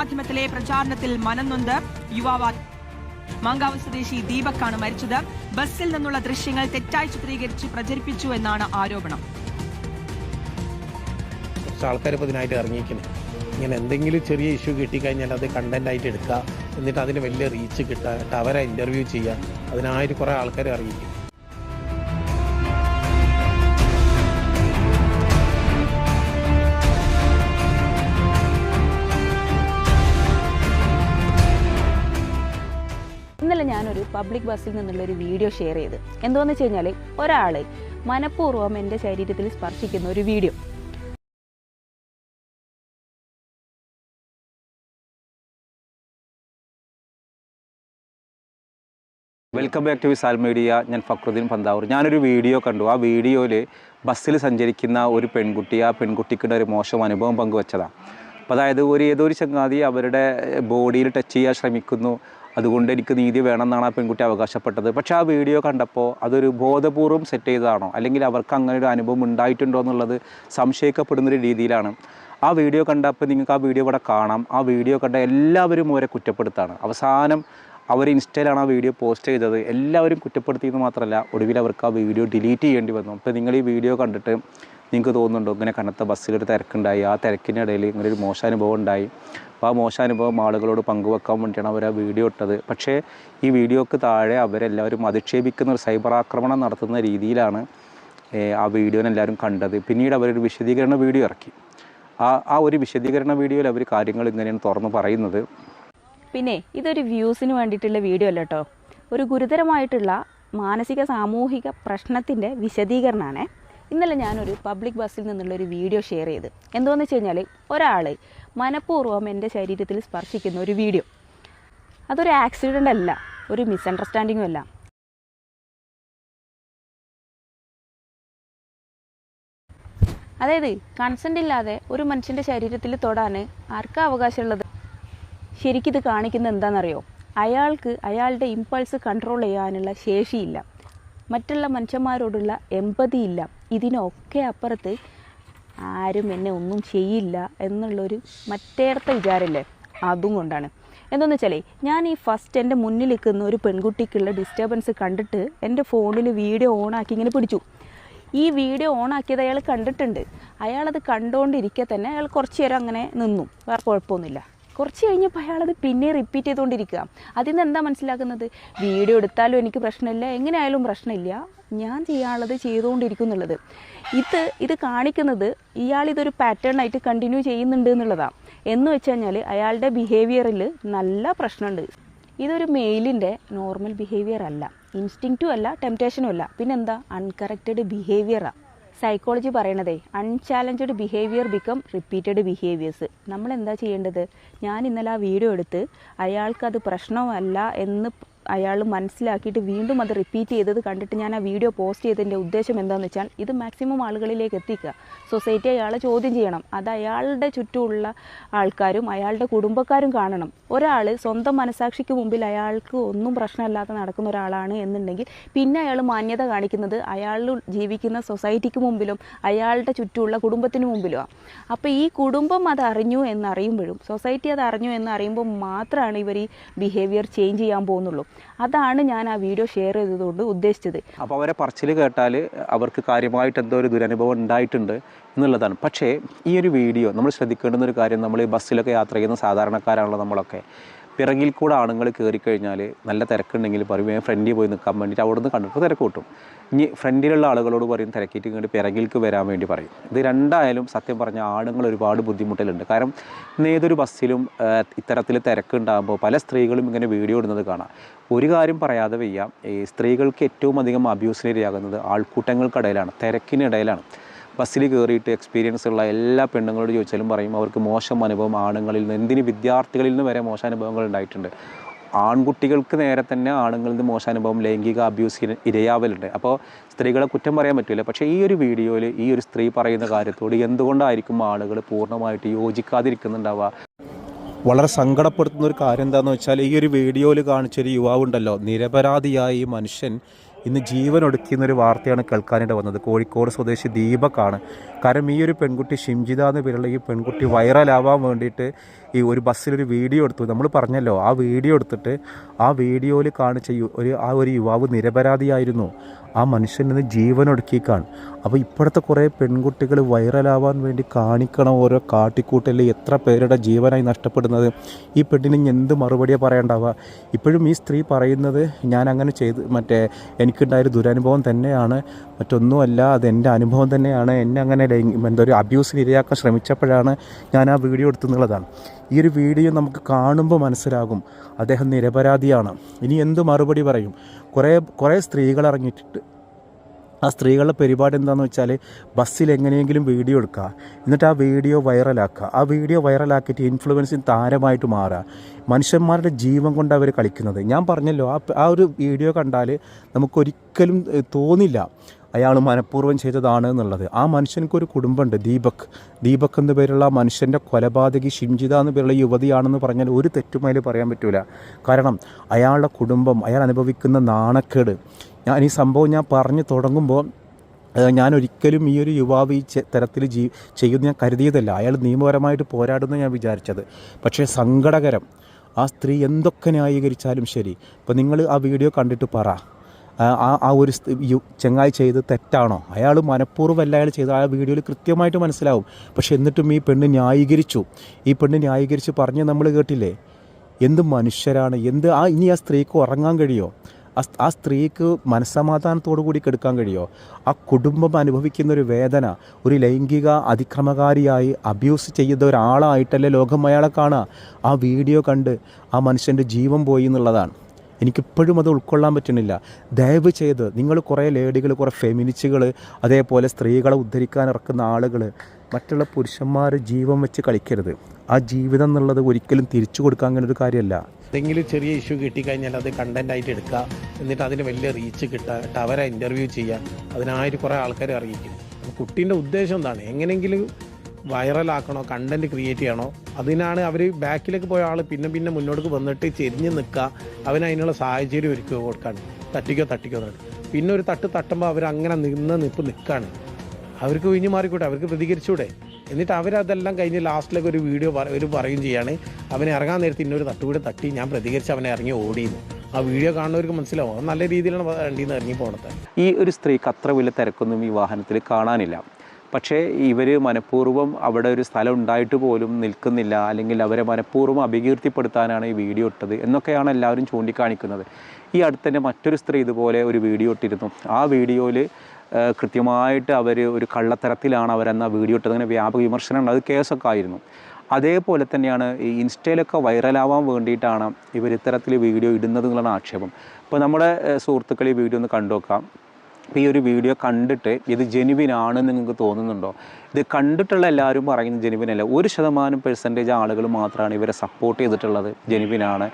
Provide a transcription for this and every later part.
സമൂഹമാധ്യമത്തിലെ പ്രചാരണത്തിൽ മനംനൊന്ത് യുവാവ് മാങ്കാവ് സ്വദേശി ദീപക്കാണ് മരിച്ചത്. ബസ്സിൽ നിന്നുള്ള ദൃശ്യങ്ങൾ തെറ്റായി ചിത്രീകരിച്ച് പ്രചരിപ്പിച്ചു എന്നാണ് ആരോപണം. ആൾക്കാർ ഇപ്പോൾ ഇതിനായിട്ട് ഇറങ്ങിയിരിക്കുന്നത്. ഇങ്ങനെ എന്തെങ്കിലും ചെറിയ ഇഷ്യൂ കിട്ടിക്കഴിഞ്ഞാൽ അത് കണ്ടന്റായിട്ട് എടുക്കുക, എന്നിട്ട് അതിന് വലിയ റീച്ച് കിട്ടുക, എന്നിട്ട് അവരെ ഇന്റർവ്യൂ ചെയ്യുക. അതിനായിട്ട് കുറേ ആൾക്കാർ ഇറങ്ങിയിരിക്കും. ഇന്നലെ ഞാനൊരു പബ്ലിക് ബസ്സിൽ നിന്നുള്ളൊരു വീഡിയോ ഷെയർ ചെയ്ത്. എന്താണെന്ന് വെച്ച് കഴിഞ്ഞാൽ ഒരാൾ മനഃപൂർവ്വം എൻ്റെ ശരീരത്തിൽ സ്പർശിക്കുന്ന ഒരു video. Welcome back to Visal media. ഞാൻ ഫക്രുദ്ദീൻ പന്താവൂർ. ഞാനൊരു വീഡിയോ കണ്ടു. ആ വീഡിയോയിൽ ബസ്സിൽ സഞ്ചരിക്കുന്ന ഒരു പെൺകുട്ടി, ആ പെൺകുട്ടിക്കുടെ ഒരു മോശം അനുഭവം പങ്കുവച്ചതാണ്. അപ്പോൾ അതായത് ഏതൊരു ചങ്ങാതി അവരുടെ ബോഡിയിൽ ടച്ച് ചെയ്യാൻ ശ്രമിക്കുന്നു, അതുകൊണ്ട് എനിക്ക് നീതി വേണമെന്നാണ് ആ പെൺകുട്ടി അവകാശപ്പെട്ടത്. പക്ഷേ ആ വീഡിയോ കണ്ടപ്പോൾ അതൊരു ബോധപൂർവ്വം സെറ്റ് ചെയ്തതാണോ, അല്ലെങ്കിൽ അവർക്ക് അങ്ങനെ ഒരു അനുഭവം ഉണ്ടായിട്ടുണ്ടോ എന്നുള്ളത് സംശയിക്കപ്പെടുന്നൊരു രീതിയിലാണ്. ആ വീഡിയോ കണ്ടപ്പോൾ നിങ്ങൾക്ക് ആ വീഡിയോ ഇവിടെ കാണാം. ആ വീഡിയോ കണ്ട എല്ലാവരും അവരെ കുറ്റപ്പെടുത്താണ്. അവസാനം അവർ ഇൻസ്റ്റയിലാണ് ആ വീഡിയോ പോസ്റ്റ് ചെയ്തത്. എല്ലാവരും കുറ്റപ്പെടുത്തിയെന്ന് മാത്രമല്ല, ഒടുവിൽ അവർക്ക് ആ വീഡിയോ ഡിലീറ്റ് ചെയ്യേണ്ടി വന്നു. അപ്പോൾ നിങ്ങൾ ഈ വീഡിയോ കണ്ടിട്ട് നിങ്ങൾക്ക് തോന്നുന്നുണ്ടോ ഇങ്ങനെ കനത്ത ബസ്സിലൊരു തിരക്കുണ്ടായി, ആ തിരക്കിനിടയിൽ ഇങ്ങനെ ഒരു മോശാനുഭവം ഉണ്ടായി, അപ്പോൾ ആ മോശാനുഭവം ആളുകളോട് പങ്കുവെക്കാൻ വേണ്ടിയാണ് അവർ ആ വീഡിയോ ഇട്ടത്. പക്ഷേ ഈ വീഡിയോക്ക് താഴെ അവരെല്ലാവരും അധിക്ഷേപിക്കുന്ന ഒരു സൈബർ ആക്രമണം നടത്തുന്ന രീതിയിലാണ് ആ വീഡിയോനെല്ലാവരും കണ്ടത്. പിന്നീട് അവരൊരു വിശദീകരണ വീഡിയോ ഇറക്കി. ആ ഒരു വിശദീകരണ വീഡിയോയിൽ അവർ കാര്യങ്ങൾ ഇങ്ങനെയാണ് തുറന്ന് പറയുന്നത്. പിന്നെ ഇതൊരു വ്യൂസിന് വേണ്ടിയിട്ടുള്ള വീഡിയോ അല്ല കേട്ടോ, ഒരു ഗുരുതരമായിട്ടുള്ള മാനസിക സാമൂഹിക പ്രശ്നത്തിൻ്റെ വിശദീകരണമാണ്. ഇന്നലെ ഞാനൊരു പബ്ലിക് ബസ്സിൽ നിന്നുള്ളൊരു വീഡിയോ ഷെയർ ചെയ്ത്. എന്താണെന്ന് വെച്ച് കഴിഞ്ഞാൽ ഒരാൾ മനഃപൂർവ്വം എൻ്റെ ശരീരത്തിൽ സ്പർശിക്കുന്ന ഒരു വീഡിയോ. അതൊരു ആക്സിഡൻ്റ് അല്ല, ഒരു മിസ്അണ്ടർസ്റ്റാൻഡിങ്ങും അല്ല. അതായത് കൺസെൻ്റ് ഇല്ലാതെ ഒരു മനുഷ്യൻ്റെ ശരീരത്തിൽ തൊടാൻ ആർക്കാ അവകാശമുള്ളത്? ശരിക്കിത് കാണിക്കുന്നത് എന്താണെന്നറിയോ? അയാൾക്ക് അയാളുടെ ഇമ്പൾസ് കൺട്രോൾ ചെയ്യാനുള്ള ശേഷിയില്ല, മറ്റുള്ള മനുഷ്യന്മാരോടുള്ള എമ്പതി ഇല്ല. ഇതിനൊക്കെ അപ്പുറത്ത് ആരും എന്നെ ഒന്നും ചെയ്യില്ല എന്നുള്ളൊരു മറ്റേടത്തെ വിചാരമില്ലേ, അതും കൊണ്ടാണ്. എന്താണെന്ന് വെച്ചാൽ ഞാൻ ഈ ഫസ്റ്റ് എൻ്റെ മുന്നിൽ നിൽക്കുന്ന ഒരു പെൺകുട്ടിക്കുള്ള ഡിസ്റ്റർബൻസ് കണ്ടിട്ട് എൻ്റെ ഫോണിൽ വീഡിയോ ഓണാക്കി ഇങ്ങനെ പിടിച്ചു. ഈ വീഡിയോ ഓണാക്കിയത് അയാൾ കണ്ടിട്ടുണ്ട്. അയാളത് കണ്ടുകൊണ്ടിരിക്കെ തന്നെ അയാൾ കുറച്ച് നേരം അങ്ങനെ നിന്നു, വേറെ കുഴപ്പമൊന്നുമില്ല. കുറച്ച് കഴിഞ്ഞപ്പോൾ അയാളത് പിന്നെ റിപ്പീറ്റ് ചെയ്തുകൊണ്ടിരിക്കുക. അതിൽ നിന്ന് എന്താ മനസ്സിലാക്കുന്നത്? വീഡിയോ എടുത്താലും എനിക്ക് പ്രശ്നമില്ല, എങ്ങനെയായാലും പ്രശ്നമില്ല, ഞാൻ ചെയ്യാനുള്ളത് ചെയ്തുകൊണ്ടിരിക്കും എന്നുള്ളത്. ഇത് കാണിക്കുന്നത് ഇയാളിതൊരു പാറ്റേണായിട്ട് കണ്ടിന്യൂ ചെയ്യുന്നുണ്ട് എന്നുള്ളതാണ്. എന്ന് വെച്ച് കഴിഞ്ഞാൽ അയാളുടെ ബിഹേവിയറിൽ നല്ല പ്രശ്നമുണ്ട്. ഇതൊരു മെയിലിൻ്റെ നോർമൽ ബിഹേവിയർ അല്ല, ഇൻസ്റ്റിങ്ക്റ്റും അല്ല, ടെംപ്റ്റേഷനും അല്ല, പിന്നെന്താ അൺകറക്റ്റഡ് ബിഹേവിയറാണ്. സൈക്കോളജി പറയണതേ unchallenged behaviour become repeated behaviours. നമ്മൾ എന്താ ചെയ്യേണ്ടത്? ഞാൻ ഇന്നലെ ആ വീഡിയോ എടുത്ത് അയാൾക്കത് പ്രശ്നമല്ല എന്ന് അയാൾ മനസ്സിലാക്കിയിട്ട് വീണ്ടും അത് റിപ്പീറ്റ് ചെയ്തത് കണ്ടിട്ട് ഞാൻ ആ വീഡിയോ പോസ്റ്റ് ചെയ്തതിൻ്റെ ഉദ്ദേശം എന്താണെന്ന് വെച്ചാൽ ഇത് മാക്സിമം ആളുകളിലേക്ക് എത്തിക്കുക. സൊസൈറ്റി അയാളെ ചോദ്യം ചെയ്യണം. അത് അയാളുടെ ചുറ്റുമുള്ള ആൾക്കാരും അയാളുടെ കുടുംബക്കാരും കാണണം. ഒരാൾ സ്വന്തം മനസാക്ഷിക്ക് മുമ്പിൽ അയാൾക്ക് ഒന്നും പ്രശ്നമില്ലാതെ നടക്കുന്ന ഒരാളാണ് എന്നുണ്ടെങ്കിൽ പിന്നെ അയാൾ മാന്യത കാണിക്കുന്നത് അയാൾ ജീവിക്കുന്ന സൊസൈറ്റിക്ക് മുമ്പിലും അയാളുടെ ചുറ്റുമുള്ള കുടുംബത്തിന് മുമ്പിലുമാണ്. അപ്പോൾ ഈ കുടുംബം അത് അറിഞ്ഞു എന്നറിയുമ്പോഴും സൊസൈറ്റി അത് അറിഞ്ഞു എന്നറിയുമ്പോൾ മാത്രമാണ് ഇവർ ഈ ബിഹേവിയർ ചേഞ്ച് ചെയ്യാൻ പോകുന്നുള്ളൂ. അതാണ് ഞാൻ ആ വീഡിയോ ഷെയർ ചെയ്തതുകൊണ്ട് ഉദ്ദേശിച്ചത്. അപ്പോൾ അവരെ പറച്ചിൽ കേട്ടാൽ അവർക്ക് കാര്യമായിട്ട് എന്തോ ഒരു ദുരനുഭവം ഉണ്ടായിട്ടുണ്ട് എന്നുള്ളതാണ്. പക്ഷേ ഈ ഒരു വീഡിയോ നമ്മൾ ശ്രദ്ധിക്കേണ്ടുന്ന ഒരു കാര്യം, നമ്മൾ ഈ ബസ്സിലൊക്കെ യാത്ര ചെയ്യുന്ന സാധാരണക്കാരാണല്ലോ നമ്മളൊക്കെ. പിറകിൽ കൂടെ ആണുങ്ങൾ കയറിക്കഴിഞ്ഞാൽ നല്ല തിരക്കുണ്ടെങ്കിൽ പറയും ഫ്രണ്ടിൽ പോയി നിൽക്കാൻ വേണ്ടിയിട്ട് അവിടെ നിന്ന് കണ്ടിട്ട് തിരക്ക് കൂട്ടും. ഇനി ഫ്രണ്ടിലുള്ള ആളുകളോട് പറയും തിരക്കിയിട്ട് ഇങ്ങോട്ട് പിറകിലേക്ക് വരാൻ വേണ്ടി പറയും. ഇത് രണ്ടായാലും സത്യം പറഞ്ഞാൽ ആണുങ്ങൾ ഒരുപാട് ബുദ്ധിമുട്ടലുണ്ട്. കാരണം ഏതൊരു ബസ്സിലും ഇത്തരത്തിൽ തിരക്കുണ്ടാകുമ്പോൾ പല സ്ത്രീകളും ഇങ്ങനെ വീഡിയോ ഇടുന്നത് കാണാം. ഒരു കാര്യം പറയാതെ വയ്യ, ഈ സ്ത്രീകൾക്ക് ഏറ്റവും അധികം അബ്യൂസിനിരയാകുന്നത് ആൾക്കൂട്ടങ്ങൾക്കിടയിലാണ്, തിരക്കിനിടയിലാണ്. ബസ്സിൽ കയറിയിട്ട് എക്സ്പീരിയൻസ് ഉള്ള എല്ലാ പെണ്ണുങ്ങളോട് ചോദിച്ചാലും പറയും അവർക്ക് മോശം അനുഭവം ആണുങ്ങളിൽ നിന്ന്, എന്തിന് വിദ്യാർത്ഥികളിൽ നിന്ന് വരെ മോശം അനുഭവങ്ങൾ ഉണ്ടായിട്ടുണ്ട്. ആൺകുട്ടികൾക്ക് നേരെ തന്നെ ആണുങ്ങളിൽ നിന്ന് മോശാനുഭവം, ലൈംഗിക അബ്യൂസിന് ഇരയാവലുണ്ട്. അപ്പോൾ സ്ത്രീകളെ കുറ്റം പറയാൻ പറ്റില്ല. പക്ഷേ ഈ ഒരു വീഡിയോയിൽ ഈ ഒരു സ്ത്രീ പറയുന്ന കാര്യത്തോട് എന്തുകൊണ്ടായിരിക്കും ആളുകൾ പൂർണ്ണമായിട്ട് യോജിക്കാതിരിക്കുന്നുണ്ടാവുക? വളരെ സങ്കടപ്പെടുത്തുന്ന ഒരു കാര്യം എന്താണെന്ന് വെച്ചാൽ, ഈ ഒരു വീഡിയോയിൽ കാണിച്ചൊരു യുവാവുണ്ടല്ലോ, നിരപരാധിയായ ഈ മനുഷ്യൻ ഇന്ന് ജീവൻ ഒടുക്കിയെന്നൊരു വാർത്തയാണ് കേൾക്കാനായിട്ട് വന്നത്. കോഴിക്കോട് സ്വദേശി ദീപക്കാണ്. കാരണം ഈ ഒരു പെൺകുട്ടി ഷിംജിത എന്ന് പേരുള്ള ഈ പെൺകുട്ടി വൈറലാവാൻ വേണ്ടിയിട്ട് ഈ ഒരു ബസ്സിലൊരു വീഡിയോ എടുത്തു. നമ്മൾ പറഞ്ഞല്ലോ, ആ വീഡിയോ എടുത്തിട്ട് ആ വീഡിയോയിൽ കാണിച്ച ഒരു യുവാവ് നിരപരാധിയായിരുന്നു. ആ മനുഷ്യന് ജീവനൊടുക്കിക്കാണ്. അപ്പോൾ ഇപ്പോഴത്തെ കുറേ പെൺകുട്ടികൾ വൈറലാവാൻ വേണ്ടി കാണിക്കണം ഓരോ കാട്ടിക്കൂട്ടലിൽ എത്ര പേരുടെ ജീവനായി നഷ്ടപ്പെടുന്നത്. ഈ പെണ്ണിന് എന്ത് മറുപടിയാണ് പറയേണ്ടാവുക? ഇപ്പോഴും ഈ സ്ത്രീ പറയുന്നത് ഞാൻ അങ്ങനെ ചെയ്ത് എനിക്കുണ്ടായൊരു ദുരനുഭവം തന്നെയാണ്, മറ്റൊന്നുമല്ല, അത് എൻ്റെ അനുഭവം തന്നെയാണ്, എന്നെ അങ്ങനെ ഒരു അബ്യൂസിന് ഇരയാക്കാൻ ശ്രമിച്ചപ്പോഴാണ് ഞാൻ ആ വീഡിയോ എടുത്തുന്നുള്ളതാണ്. ഈ ഒരു വീഡിയോ നമുക്ക് കാണുമ്പോൾ മനസ്സിലാകും അദ്ദേഹം നിരപരാധിയാണ്. ഇനി എന്ത് മറുപടി പറയും? കുറേ സ്ത്രീകൾ ഇറങ്ങിയിട്ടുണ്ട്. ആ സ്ത്രീകളുടെ പരിപാടി എന്താണെന്ന് വെച്ചാൽ ബസ്സിൽ എങ്ങനെയെങ്കിലും വീഡിയോ എടുക്കുക, എന്നിട്ട് ആ വീഡിയോ വൈറലാക്കുക. ആ വീഡിയോ വൈറലാക്കിയിട്ട് ഇൻഫ്ലുവൻസിങ് താരമായിട്ട് മാറുക. മനുഷ്യന്മാരുടെ ജീവൻ കൊണ്ട് അവർ കളിക്കുന്നത്. ഞാൻ പറഞ്ഞല്ലോ, ആ ഒരു വീഡിയോ കണ്ടാൽ നമുക്കൊരിക്കലും തോന്നില്ല അയാൾ മനഃപൂർവ്വം ചെയ്തതാണ് എന്നുള്ളത്. ആ മനുഷ്യൻക്കൊരു കുടുംബമുണ്ട്, ദീപക് എന്ന പേരുള്ള ആ മനുഷ്യൻ്റെ കൊലപാതകി ഷിംജിത എന്ന പേരുള്ള യുവതിയാണെന്ന് പറഞ്ഞാൽ ഒരു തെറ്റും അതിൽ പറയാൻ പറ്റില്ല. കാരണം അയാളുടെ കുടുംബം, അയാൾ അനുഭവിക്കുന്ന നാണക്കേട്. ഈ സംഭവം ഞാൻ പറഞ്ഞു തുടങ്ങുമ്പോൾ ഞാനൊരിക്കലും ഈ ഒരു യുവാവ് ഈ തരത്തിൽ ചെയ്യുന്ന ഞാൻ കരുതിയതല്ല. അയാൾ നിയമപരമായിട്ട് പോരാടുന്ന ഞാൻ വിചാരിച്ചത്. പക്ഷേ സങ്കടകരം, ആ സ്ത്രീ എന്തൊക്കെ ന്യായീകരിച്ചാലും ശരി, ഇപ്പോൾ നിങ്ങൾ ആ വീഡിയോ കണ്ടിട്ട് പറ, ആ ഒരു ചങ്ങായി ചെയ്ത് തെറ്റാണോ? അയാൾ മനഃപൂർവ്വമല്ല അയാൾ ചെയ്ത്, ആ വീഡിയോയിൽ കൃത്യമായിട്ട് മനസ്സിലാവും. പക്ഷെ എന്നിട്ടും ഈ പെണ്ണ് ന്യായീകരിച്ച് പറഞ്ഞ് നമ്മൾ കേട്ടില്ലേ? എന്ത് മനുഷ്യരാണ്! ഇനി ആ സ്ത്രീക്ക് ഉറങ്ങാൻ കഴിയുമോ? ആ സ്ത്രീക്ക് മനസ്സമാധാനത്തോടു കൂടി കെടുക്കാൻ കഴിയുമോ? ആ കുടുംബം അനുഭവിക്കുന്നൊരു വേദന, ഒരു ലൈംഗിക അതിക്രമകാരിയായി അബ്യൂസ് ചെയ്യുന്ന ഒരാളായിട്ടല്ലേ ലോകം അയാളെ കാണുക. ആ വീഡിയോ കണ്ട് ആ മനുഷ്യൻ്റെ ജീവൻ പോയി എന്നുള്ളതാണ്. എനിക്കിപ്പോഴും അത് ഉൾക്കൊള്ളാൻ പറ്റുന്നില്ല. ദയവ് ചെയ്ത് നിങ്ങൾ കുറേ ലേഡികൾ, കുറേ ഫെമിനിസ്റ്റുകൾ, അതേപോലെ സ്ത്രീകളെ ഉദ്ധരിക്കാൻ ഇറക്കുന്ന ആളുകൾ മറ്റുള്ള പുരുഷന്മാർ ജീവൻ വെച്ച് കളിക്കരുത്. ആ ജീവിതം എന്നുള്ളത് ഒരിക്കലും തിരിച്ചു കൊടുക്കാൻ അങ്ങനെ ഒരു കാര്യമല്ല. എന്തെങ്കിലും ചെറിയ ഇഷ്യൂ കിട്ടിക്കഴിഞ്ഞാൽ അത് കണ്ടൻറ്റായിട്ട് എടുക്കുക, എന്നിട്ട് അതിന് വലിയ റീച്ച് കിട്ടുക, എന്നിട്ട് അവരെ ഇൻ്റർവ്യൂ ചെയ്യുക, അതിനായിട്ട് കുറേ ആൾക്കാരെ അറിയിക്കും. അപ്പോൾ കുട്ടീൻ്റെ ഉദ്ദേശം എന്താണ്? എങ്ങനെയെങ്കിലും വൈറലാക്കണോ, കണ്ടൻറ്റ് ക്രിയേറ്റ് ചെയ്യണോ? അതിനാണ് അവർ ബാക്കിലേക്ക് പോയ ആൾ പിന്നെ മുന്നോട്ട് വന്നിട്ട് ചെരിഞ്ഞ് നിൽക്കുക, അവനതിനുള്ള സാഹചര്യം ഒരുക്കുക കൊടുക്കാണ്. തട്ടിക്കോ എന്നാണ്. പിന്നെ ഒരു തട്ടുമ്പോൾ അവരങ്ങനെ നിൽക്കുകയാണ്. അവർക്ക് ഒഴിഞ്ഞു മാറിക്കൂടെ, അവർക്ക് പ്രതികരിച്ചൂടെ? എന്നിട്ട് അവരതെല്ലാം കഴിഞ്ഞ് ലാസ്റ്റിലേക്ക് ഒരു വീഡിയോ പറയും ചെയ്യാണ്, അവനെ ഇറങ്ങാൻ നേരത്തെ ഇന്നൊരു തട്ടുകൂടെ തട്ടി, ഞാൻ പ്രതികരിച്ച് അവനെ ഇറങ്ങി ഓടിയെന്ന്. ആ വീഡിയോ കാണുന്നവർക്ക് മനസ്സിലാവും. അത് നല്ല രീതിയിലാണ് വണ്ടിയിൽ നിന്ന് ഇറങ്ങി പോകണത്. ഈ ഒരു സ്ത്രീക്ക് അത്ര വലിയ തിരക്കൊന്നും ഈ വാഹനത്തിൽ കാണാനില്ല. പക്ഷേ ഇവർ മനഃപൂർവ്വം അവിടെ ഒരു സ്ഥലം ഉണ്ടായിട്ട് പോലും നിൽക്കുന്നില്ല, അല്ലെങ്കിൽ അവരെ മനഃപൂർവ്വം അപകീർത്തിപ്പെടുത്താനാണ് ഈ വീഡിയോ ഇട്ടത് എന്നൊക്കെയാണ് എല്ലാവരും ചൂണ്ടിക്കാണിക്കുന്നത്. ഈ അടുത്ത് തന്നെ മറ്റൊരു സ്ത്രീ ഇതുപോലെ ഒരു വീഡിയോ ഇട്ടിരുന്നു. ആ വീഡിയോയിൽ കൃത്യമായിട്ട് അവർ ഒരു കള്ളത്തരത്തിലാണ് അവരെന്ന വീഡിയോ ഇട്ടത്. അങ്ങനെ വ്യാപക വിമർശനമുണ്ട്, അത് കേസൊക്കെ ആയിരുന്നു. അതേപോലെ തന്നെയാണ് ഈ ഇൻസ്റ്റയിലൊക്കെ വൈറലാവാൻ വേണ്ടിയിട്ടാണ് ഇവർ ഇത്തരത്തിൽ വീഡിയോ ഇടുന്നത് എന്നുള്ള ആക്ഷേപം. ഇപ്പോൾ നമ്മുടെ സുഹൃത്തുക്കൾ ഈ വീഡിയോ ഒന്ന് കണ്ടു നോക്കാം. അപ്പോൾ ഈ ഒരു വീഡിയോ കണ്ടിട്ട് ഇത് ജെനുവിനാണെന്ന് നിങ്ങൾക്ക് തോന്നുന്നുണ്ടോ? ഇത് കണ്ടിട്ടുള്ള എല്ലാവരും പറയുന്നത് ജെനുവിനല്ല. 1% ആളുകൾ മാത്രമാണ് ഇവരെ സപ്പോർട്ട് ചെയ്തിട്ടുള്ളത്. ജെനുവിനാണ്,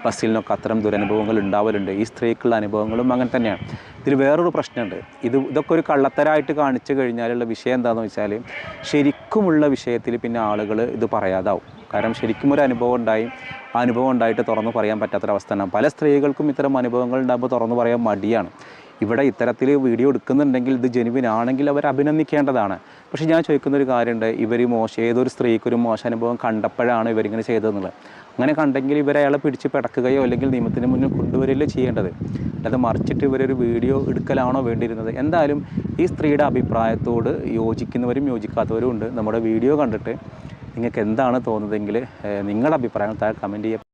ബസ്സിൽ നിന്നൊക്കെ അത്തരം ദുരനുഭവങ്ങൾ ഉണ്ടാവലുണ്ട്. ഈ സ്ത്രീക്കുള്ള അനുഭവങ്ങളും അങ്ങനെ തന്നെയാണ്. ഇതിൽ വേറൊരു പ്രശ്നമുണ്ട്. ഇതൊക്കെ ഒരു കള്ളത്തരമായിട്ട് കാണിച്ചു കഴിഞ്ഞാലുള്ള വിഷയം എന്താണെന്ന് വെച്ചാൽ, ശരിക്കുമുള്ള വിഷയത്തിൽ പിന്നെ ആളുകൾ ഇത് പറയാതാവും. കാരണം ശരിക്കും ഒരു അനുഭവം ഉണ്ടായി, ആ അനുഭവം ഉണ്ടായിട്ട് തുറന്നു പറയാൻ പറ്റാത്തൊരവസ്ഥയാണ്. പല സ്ത്രീകൾക്കും ഇത്തരം അനുഭവങ്ങൾ ഉണ്ടാകുമ്പോൾ തുറന്നു പറയാൻ മടിയാണ്. ഇവിടെ ഇത്തരത്തിൽ വീഡിയോ എടുക്കുന്നുണ്ടെങ്കിൽ ഇത് ജെനുവിനാണെങ്കിൽ അവർ അഭിനന്ദിക്കേണ്ടതാണ്. പക്ഷേ ഞാൻ ചോദിക്കുന്നൊരു കാര്യമുണ്ട്, ഇവർ ഏതൊരു സ്ത്രീക്കൊരു മോശം അനുഭവം കണ്ടപ്പോഴാണ് ഇവരിങ്ങനെ ചെയ്തതെന്നുള്ളത്. അങ്ങനെ കണ്ടെങ്കിൽ അയാളെ പിടിച്ച് പിടക്കുകയോ അല്ലെങ്കിൽ നിയമത്തിന് മുന്നിൽ കൊണ്ടുവരികയോ ചെയ്യേണ്ടത്. അല്ലാതെ മറിച്ചിട്ട് ഇവരൊരു വീഡിയോ എടുക്കലാണോ വേണ്ടിയിരുന്നത്? എന്തായാലും ഈ സ്ത്രീയുടെ അഭിപ്രായത്തോട് യോജിക്കുന്നവരും യോജിക്കാത്തവരും ഉണ്ട്. നമ്മുടെ വീഡിയോ കണ്ടിട്ട് നിങ്ങൾക്ക് എന്താണ് തോന്നുന്നതെങ്കിൽ നിങ്ങളുടെ അഭിപ്രായങ്ങൾ താഴെ കമൻറ്റ് ചെയ്യുക.